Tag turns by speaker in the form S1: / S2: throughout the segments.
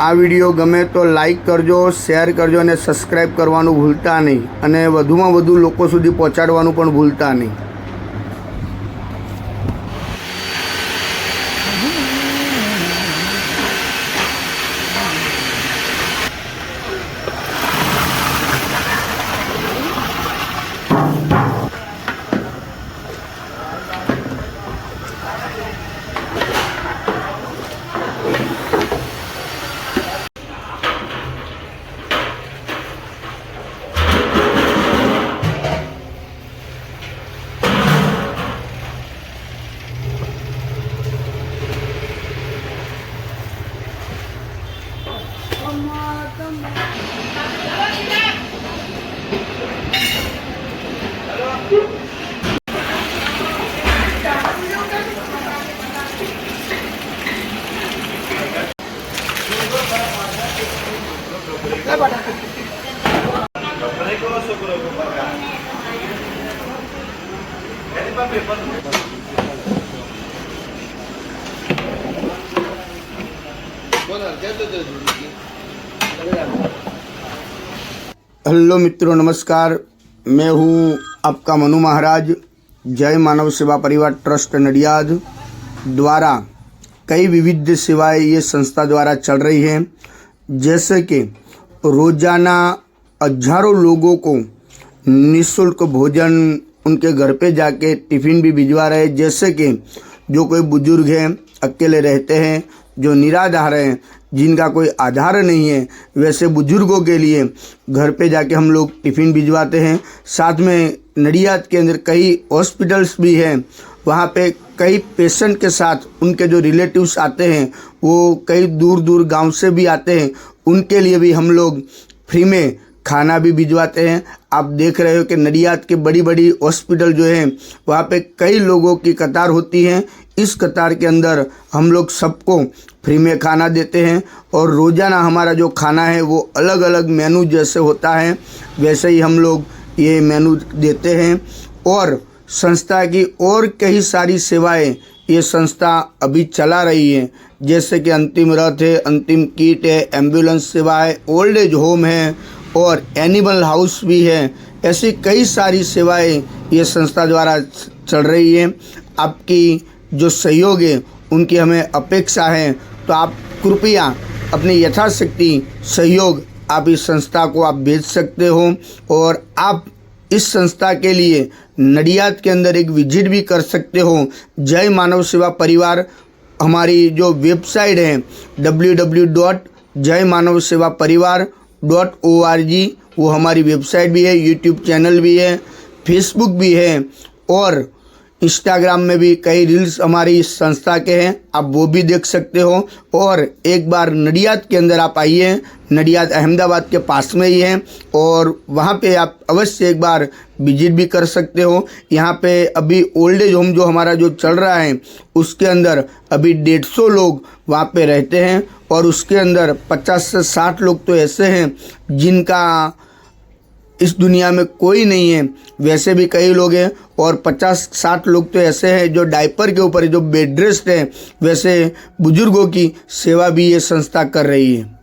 S1: आ video गमे तो like करजो, शेर करजो ने सब्सक्राइब करवानुं भूलता नहीं अने वधुमां वधु लोको सुधी पहोंचाडवानुं पण भूलता नहीं। हेलो मित्रों, नमस्कार। मैं हूँ आपका मनु महाराज। जय मानव सेवा परिवार ट्रस्ट नडियाद द्वारा कई विविध सेवाएं ये संस्था द्वारा चल रही हैं, जैसे कि रोजाना हजारों लोगों को निःशुल्क भोजन उनके घर पे जाके टिफ़िन भी भिजवा रहे हैं। जैसे कि जो कोई बुजुर्ग हैं, अकेले रहते हैं, जो निराधार हैं, जिनका कोई आधार नहीं है, वैसे बुजुर्गों के लिए घर पे जाके हम लोग टिफ़िन भिजवाते हैं। साथ में नडियाद के अंदर कई हॉस्पिटल्स भी हैं, वहाँ पे कई पेशेंट के साथ उनके जो रिलेटिव्स आते हैं, वो कई दूर दूर गांव से भी आते हैं, उनके लिए भी हम लोग फ्री में खाना भी भिजवाते हैं। आप देख रहे हो कि नडियाद के बड़ी बड़ी हॉस्पिटल जो है, वहाँ पे कई लोगों की कतार होती है। इस कतार के अंदर हम लोग सबको फ्री में खाना देते हैं और रोज़ाना हमारा जो खाना है वो अलग अलग मेनू जैसे होता है वैसे ही हम लोग ये मेनू देते हैं। और संस्था की और कई सारी सेवाएं ये संस्था अभी चला रही है, जैसे कि अंतिम रथ है, अंतिम किट है, एम्बुलेंस सेवा है, ओल्ड एज होम है और एनिमल हाउस भी है। ऐसी कई सारी सेवाएं ये संस्था द्वारा चल रही है। आपकी जो सहयोग है उनकी हमें अपेक्षा है, तो आप कृपया अपनी यथाशक्ति सहयोग आप इस संस्था को आप भेज सकते हो और आप इस संस्था के लिए नडियाद के अंदर एक विजिट भी कर सकते हो। जय मानव सेवा परिवार हमारी जो वेबसाइट है www.jaymanavsevaparivar.org, वो हमारी वेबसाइट भी है, यूट्यूब चैनल भी है, फेसबुक भी है और इंस्टाग्राम में भी कई रील्स हमारी इस संस्था के हैं, आप वो भी देख सकते हो। और एक बार नडियाद के अंदर आप आइए, नडियाद अहमदाबाद के पास में ही है और वहाँ पे आप अवश्य एक बार विजिट भी कर सकते हो। यहाँ पे अभी ओल्ड एज होम जो हमारा जो चल रहा है उसके अंदर अभी 150 लोग वहाँ पे रहते हैं और उसके अंदर 50 से 60 लोग तो ऐसे हैं जिनका इस दुनिया में कोई नहीं है, वैसे भी कई लोग हैं और 50-60 लोग तो ऐसे हैं जो डायपर के ऊपर जो बेड रेस्ट है, वैसे बुजुर्गों की सेवा भी ये संस्था कर रही है।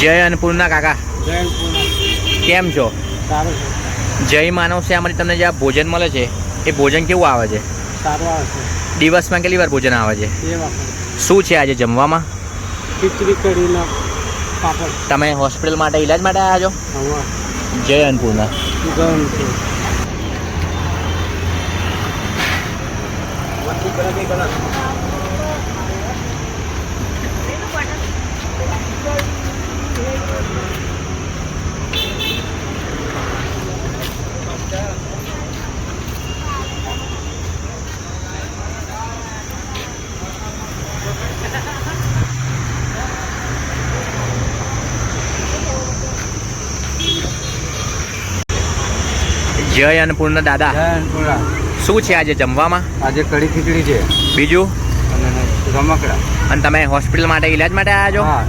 S2: જય અન્નપૂર્ણા કાકા, કેમ છો? જય માનવ સેવામાંથી તમને જે આ ભોજન મળે છે એ ભોજન કેવું આવે છે?
S3: સારું આવે છે.
S2: દિવસમાં કેટલી વાર ભોજન આવે છે?
S3: એ વખત
S2: શું છે આજે જમવામાં?
S3: ખીચડી કઢીના પાપડ.
S2: તમે હોસ્પિટલ માટે ઈલાજ માટે આવ્યા છો?
S3: હવે
S2: જય અન્નપૂર્ણા.
S3: ગમ છે.
S2: જય અન્નપૂર્ણા દાદા, શું છે આજે જમવામાં?
S3: આજે કઢી ખીચડી છે
S2: બીજું?
S3: અને રમકડા.
S2: અને તમે હોસ્પિટલ માટે ઈલાજ માટે આવ્યા છો?
S3: હા,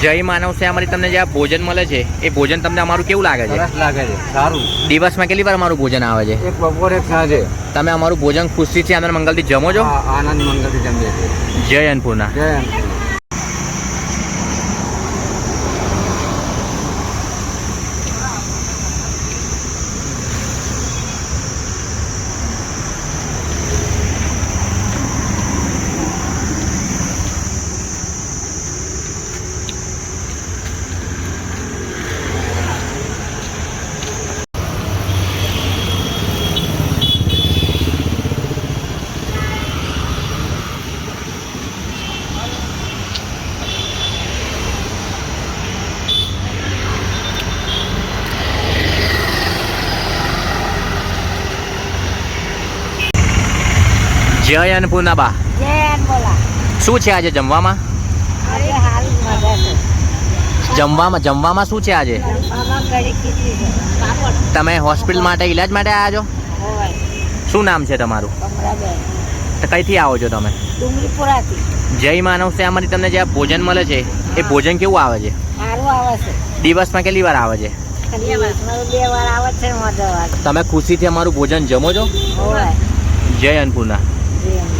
S2: જય માનવ સેવામાંથી તમને જે આ ભોજન મળે છે એ ભોજન તમને અમારું કેવું લાગે છે?
S3: સરસ લાગે છે. સારું.
S2: દિવસમાં કેટલી વાર અમારું ભોજન આવે છે?
S3: એક બપોર એક સાંજે.
S2: તમે અમારું ભોજન ખુશીથી આનંદ મંગલથી જમો છો?
S3: હા, આનંદ મંગળથી જમીએ છીએ.
S2: જય અન્નપૂર્ણા.
S3: જય અન્નપૂર્ણા.
S2: જય અન્નપૂર્ણા બા,
S4: બોલા.
S2: શું છે આજે જમવામાં?
S4: આજે હાલ મજા છે.
S2: જમવામાં શું છે આજે?
S4: આમાં કઢી ખીચડી છે. પાપડ.
S2: તમે હોસ્પિટલ માટે ઈલાજ માટે આવ્યા છો?
S4: હોય.
S2: શું નામ છે તમારું?
S4: કમળાબેન.
S2: તો કઈથી આવો છો તમે?
S4: ડુંગળીપુરાથી.
S2: જય માનવ સેવામાંથી તમને જે આ ભોજન મળે છે એ ભોજન કેવું આવે છે?
S4: સારું આવે છે.
S2: દિવસમાં કેટલી વાર આવે છે?
S4: દિવસમાં 2 વાર આવે છે ને 2 વાર.
S2: તમે ખુશીથી અમારું ભોજન જમો છો?
S4: હોય.
S2: જય અન્નપૂર્ણા.
S4: જેમ.